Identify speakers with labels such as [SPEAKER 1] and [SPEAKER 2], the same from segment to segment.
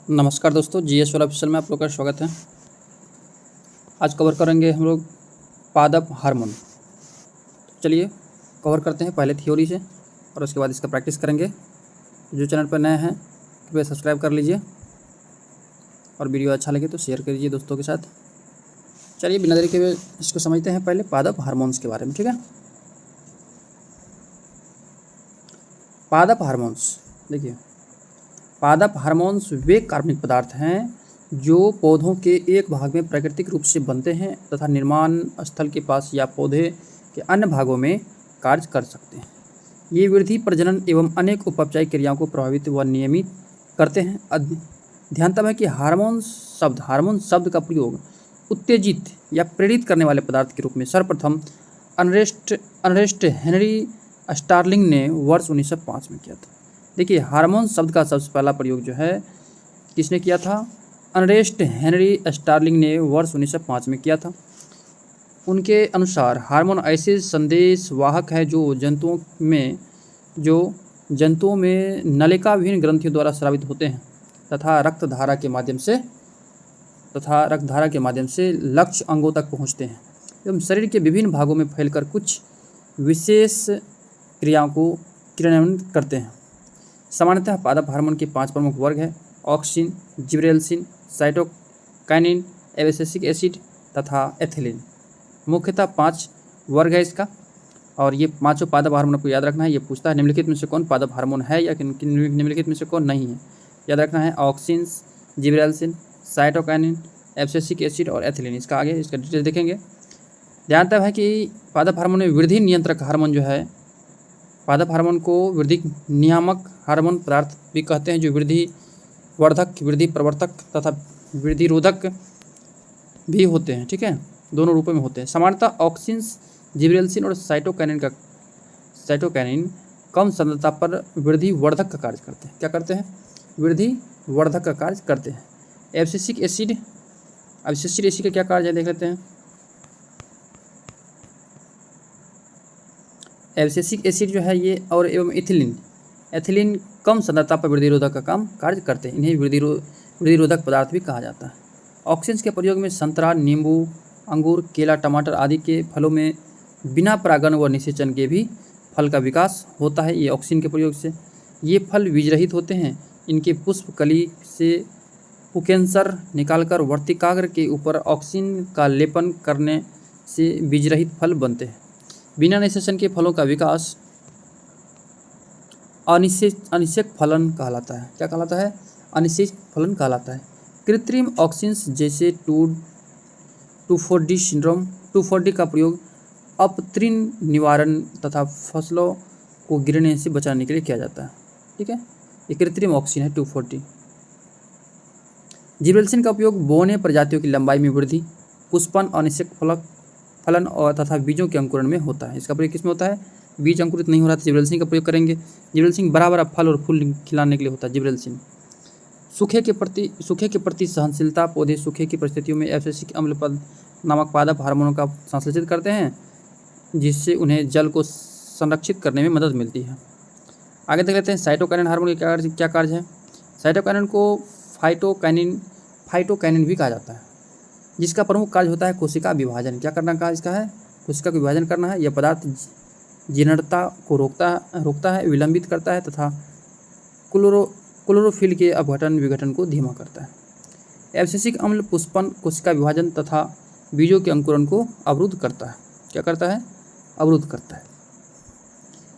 [SPEAKER 1] नमस्कार दोस्तों, जीएस वाला ऑफिशियल में आप लोग का स्वागत है। आज कवर करेंगे हम लोग पादप हार्मोन। चलिए कवर करते हैं पहले थ्योरी से और उसके बाद इसका प्रैक्टिस करेंगे। जो चैनल पर नए हैं कृपया सब्सक्राइब कर लीजिए और वीडियो अच्छा लगे तो शेयर करिए दोस्तों के साथ। चलिए बिना देरी के इसको समझते हैं पहले पादप हार्मोन्स के बारे में। ठीक है, पादप हार्मोन्स देखिए, पादप हार्मोन्स वे कार्बनिक पदार्थ हैं जो पौधों के एक भाग में प्राकृतिक रूप से बनते हैं तथा निर्माण स्थल के पास या पौधे के अन्य भागों में कार्य कर सकते हैं। ये वृद्धि, प्रजनन एवं अनेक उपचारिक क्रियाओं को प्रभावित व नियमित करते हैं। ध्यानतम है कि हार्मोन शब्द का प्रयोग उत्तेजित या प्रेरित करने वाले पदार्थ के रूप में सर्वप्रथम अर्नेस्ट हेनरी स्टार्लिंग ने वर्ष 1905 में किया था। देखिए, हार्मोन शब्द का सबसे पहला प्रयोग जो है किसने किया था? अर्नेस्ट हेनरी स्टार्लिंग ने वर्ष 1905 में किया था। उनके अनुसार हार्मोन ऐसे संदेश वाहक है जो जंतुओं में नलिका विभिन्न ग्रंथियों द्वारा स्रावित होते हैं तथा रक्त धारा के माध्यम से लक्ष्य अंगों तक पहुँचते हैं एवं शरीर के विभिन्न भागों में फैलकर कुछ विशेष क्रियाओं को क्रियान्वित करते हैं। सामान्यतः पादप हार्मोन के 5 प्रमुख वर्ग हैं: auxin, gibberellin, cytokinin, abscisic acid तथा एथिलीन। मुख्यतः 5 वर्ग है इसका, और ये पांचों पादप हार्मोन आपको याद रखना है। ये पूछता है निम्नलिखित में से कौन पादप हार्मोन है या निम्नलिखित में से कौन नहीं है। याद रखना है auxin, gibberellin, cytokinin, abscisic acid और एथिलीन। इसका आगे इसका डिटेल देखेंगे। ध्यानतः है कि पादप हार्मोन में वृद्धि नियंत्रक हार्मोन जो है, पादप हार्मोन को वृद्धि नियामक हार्मोन पदार्थ भी कहते हैं, जो वृद्धि वर्धक, वृद्धि प्रवर्तक तथा वृद्धि रोधक भी होते हैं। ठीक है, दोनों रूपों में होते हैं। सामान्यतः ऑक्सिन, जिबरेलिन और साइटोकाइनिन कम सांद्रता पर वृद्धि वर्धक का कार्य करते हैं। क्या करते हैं? वृद्धि वर्धक का कार्य करते हैं। एब्सिसिक एसिड का क्या कार्य है देख लेते हैं। एब्सिसिक एसिड जो है ये और एवं एथिलीन कम सांद्रता पर वृद्धि रोधक का कार्य करते हैं। इन्हें वृद्धि रोधक पदार्थ भी कहा जाता है। ऑक्सिन के प्रयोग में संतरा, नींबू, अंगूर, केला, टमाटर आदि के फलों में बिना परागण व निषेचन के भी फल का विकास होता है। ये ऑक्सिन के प्रयोग से ये फल बीजरहित होते हैं। इनके पुष्प कली से पुकेंसर निकालकर वर्तिकाग्र के ऊपर ऑक्सिन का लेपन करने से बीजरहित फल बनते हैं। बिना निषेचन के फलों का विकास अनिषेक फलन कहलाता है। क्या कहलाता है? अनिषेक फलन कहलाता है। कृत्रिम ऑक्सिन्स जैसे 2,4-D सिंड्रोम 2,4-D का प्रयोग अपतृण निवारण तथा फसलों को गिरने से बचाने के लिए किया जाता है। ठीक है, ये कृत्रिम ऑक्सिन है 2,4-D। जिबरेलिन का उपयोग बोने प्रजातियों की लंबाई में वृद्धि, पुष्पन, अनिषेक फलन और तथा बीजों के अंकुरण में होता है। इसका प्रयोग किसमें होता है? बीज अंकुरित नहीं हो रहा तो जिबरेलिन का प्रयोग करेंगे। जिबरेलिन बड़ा फल और फूल खिलाने के लिए होता है जिबरेलिन। सूखे के प्रति सहनशीलता, पौधे सूखे की परिस्थितियों में एब्सिसिक अम्ल नामक पादप हार्मोन का संश्लेषित करते हैं, जिससे उन्हें जल को संरक्षित करने में मदद मिलती है। आगे देख लेते हैं साइटोकाइनिन हार्मोन का क्या कार्य है। साइटोकाइनिन को फाइटोकाइनिन भी कहा जाता है, जिसका प्रमुख कार्य होता है कोशिका विभाजन। क्या करना का इसका है? कोशिका का विभाजन करना है। यह पदार्थ जीर्णता को रोकता है, विलंबित करता है तथा क्लोरोफिल के अपघटन विघटन को धीमा करता है। एब्सिसिक अम्ल पुष्पन, कोशिका विभाजन तथा बीजों के अंकुरण को अवरुद्ध करता है। क्या करता है? अवरुद्ध करता है।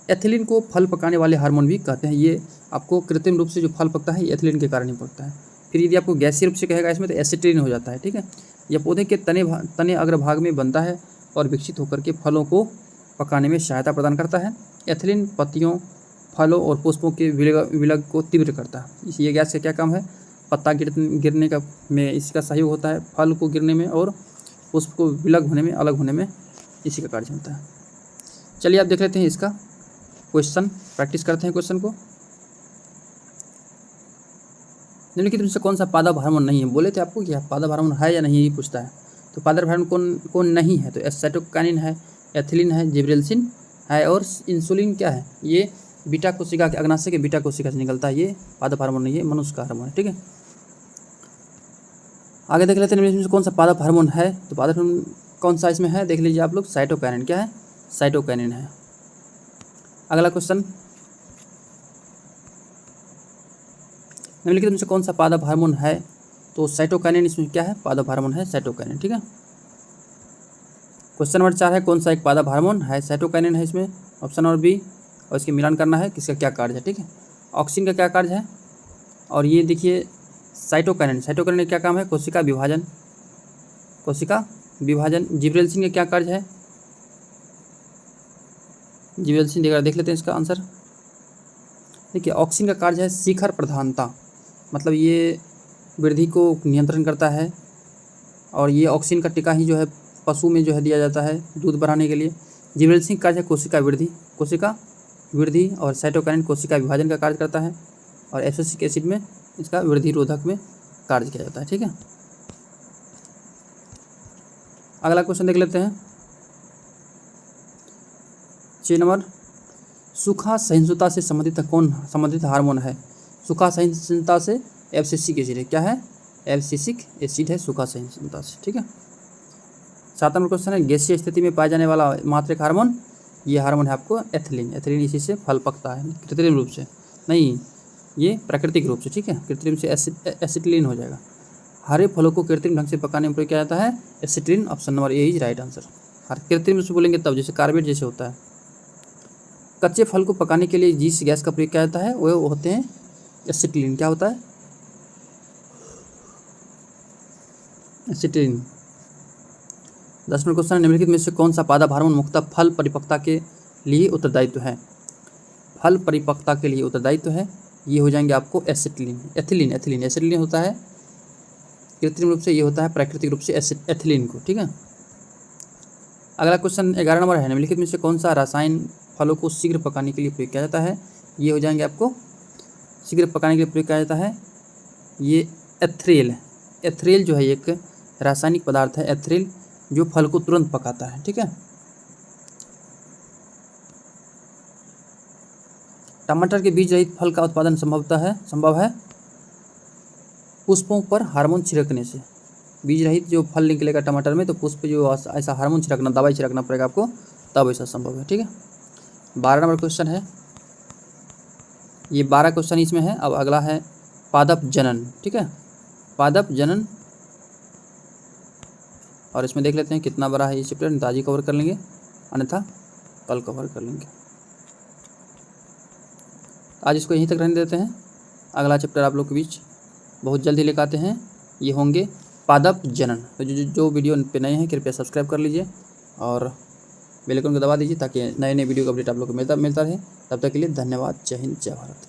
[SPEAKER 1] एथिलीन को फल पकाने वाले हार्मोन भी कहते हैं। ये आपको कृत्रिम रूप से जो फल पकता है ये एथिलीन के कारण ही पकता है। फिर यदि आपको गैसीय रूप से कहेगा इसमें तो एसिटिलीन हो जाता है। ठीक है, यह पौधे के तने अग्रभाग में बनता है और विकसित होकर के फलों को पकाने में सहायता प्रदान करता है। एथिलीन पत्तियों, फलों और पुष्पों के विलग को तीव्र करता है। ये गैस का क्या काम है? पत्ता गिरने का में इसका सहयोग होता है, फल को गिरने में और पुष्प को अलग होने में इसी का कार्य होता है। चलिए आप देख लेते हैं इसका क्वेश्चन, प्रैक्टिस करते हैं क्वेश्चन को। निम्नलिखित में से कौन सा पादप हार्मोन नहीं है? बोले थे आपको कि पादप हार्मोन है या नहीं, ये पूछता है। तो पादप हार्मोन कौन नहीं है? तो साइटोकाइनिन है, एथिलीन है, जिबरेलिन है और इंसुलिन क्या है? ये बीटा कोशिका के अग्नाशय के बीटा कोशिका से निकलता है। ये पादप हार्मोन नहीं है, मनुष्य का हार्मोन है। ठीक है, आगे देख लेते हैं निम्नलिखित में से कौन सा पादप हार्मोन है। तो पादप हार्मोन कौन सा इसमें है, देख लीजिए आप लोग, साइटोकाइनिन। क्या है, साइटोकाइनिन है। अगला क्वेश्चन, निम्नलिखित में से कौन सा पादप हार्मोन है। तो साइटोकाइनिन इसमें क्या है, पादप हार्मोन है साइटोकाइनिन। ठीक है। क्वेश्चन नंबर 4 है, कौन सा एक पादप हार्मोन है, साइटोकाइनिन है इसमें, ऑप्शन नंबर बी। और इसके मिलान करना है किसका क्या कार्य है। ठीक है, ऑक्सिन का क्या कार्य है, और ये देखिए साइटोकाइनिन, साइटोकाइनिन का क्या काम है, कोशिका विभाजन, कोशिका विभाजन। जिब्रेल्सिन का क्या कार्य है, जिब्रेल्सिन देख लेते हैं इसका आंसर। देखिए ऑक्सिन का कार्य है शिखर प्रधानता, मतलब ये वृद्धि को नियंत्रण करता है, और ये ऑक्सिन का टीका ही जो है पशु में जो है दिया जाता है दूध बढ़ाने के लिए। जिब्रेल्सिन का कार्य है कोशिका वृद्धि, कोशिका वृद्धि, और साइटोकाइनिन कोशिका विभाजन का कार्य करता है, और एब्सिसिक एसिड में इसका वृद्धि रोधक में कार्य किया जाता है। ठीक है। अगला क्वेश्चन देख लेते हैं, 6 नंबर, सूखा सहिष्णुता से संबंधित हार्मोन है। सूखा सहिष्णुता से एब्सिसिक एसिड है। क्या है, एब्सिसिक एसिड है सूखा सहिष्णुता से। ठीक है। 7 नंबर क्वेश्चन है, गैसीय स्थिति में पाया जाने वाला मात्रिक हार्मोन, ये हार्मोन है आपको एथिलीन। एथिलीन इसी से फल पकता है, कृत्रिम रूप से नहीं, ये प्राकृतिक रूप से। ठीक है, कृत्रिम से एसिटिलीन हो जाएगा। हरे फलों को कृत्रिम ढंग से पकाने में प्रयोग किया जाता है acetylene, option number A is right answer. हर कृत्रिम से बोलेंगे तब, जैसे कार्बेट जैसे होता है। कच्चे फल को पकाने के लिए जिस गैस का प्रयोग किया जाता है वो होते हैं एसिटिलीन। क्या होता है, एसिटिलीन। 10 नंबर क्वेश्चन, निम्नलिखित में से कौन सा पादप हार्मोन मुख्यतः फल परिपक्वता के लिए उत्तरदायित्व है। फल परिपक्वता के लिए उत्तरदायित्व है, ये हो जाएंगे आपको एसिटिलीन, एथिलीन। एथिलीन एसिटिलीन होता है कृत्रिम रूप से, ये होता है प्राकृतिक रूप से एथिलीन को। ठीक है। अगला क्वेश्चन 11 नंबर है, निम्नलिखित में से कौन सा रासायन फलों को शीघ्र पकाने के लिए प्रयोग किया जाता है। ये हो जाएंगे आपको शीघ्र पकाने के लिए प्रयोग किया जाता है, ये एथ्रेल। एथ्रेल जो है एक रासायनिक पदार्थ है, एथ्रेल, जो फल को तुरंत पकाता है। ठीक है। टमाटर के बीज रहित फल का उत्पादन संभव है पुष्पों पर हार्मोन छिड़कने से। बीज रहित जो फल निकलेगा टमाटर में, तो पुष्प जो ऐसा हार्मोन छिड़कना, दवाई छिड़कना पड़ेगा आपको, तब ऐसा संभव है। ठीक है। 12 नंबर क्वेश्चन है, ये 12 क्वेश्चन इसमें है। अब अगला है पादप जनन। ठीक है, पादप जनन, और इसमें देख लेते हैं कितना बड़ा है ये चैप्टर, आज ही कवर कर लेंगे, अन्यथा कल कवर कर लेंगे। आज इसको यहीं तक रहने देते हैं। अगला चैप्टर आप लोग के बीच बहुत जल्दी लेकर आते हैं, ये होंगे पादप जनन। तो जो वीडियो पे नए हैं कृपया सब्सक्राइब कर लीजिए और बेल आइकन को दबा दीजिए, ताकि नए वीडियो का अपडेट आप लोग को मिलता रहे। तब तक के लिए धन्यवाद। जय हिंद, जय भारत।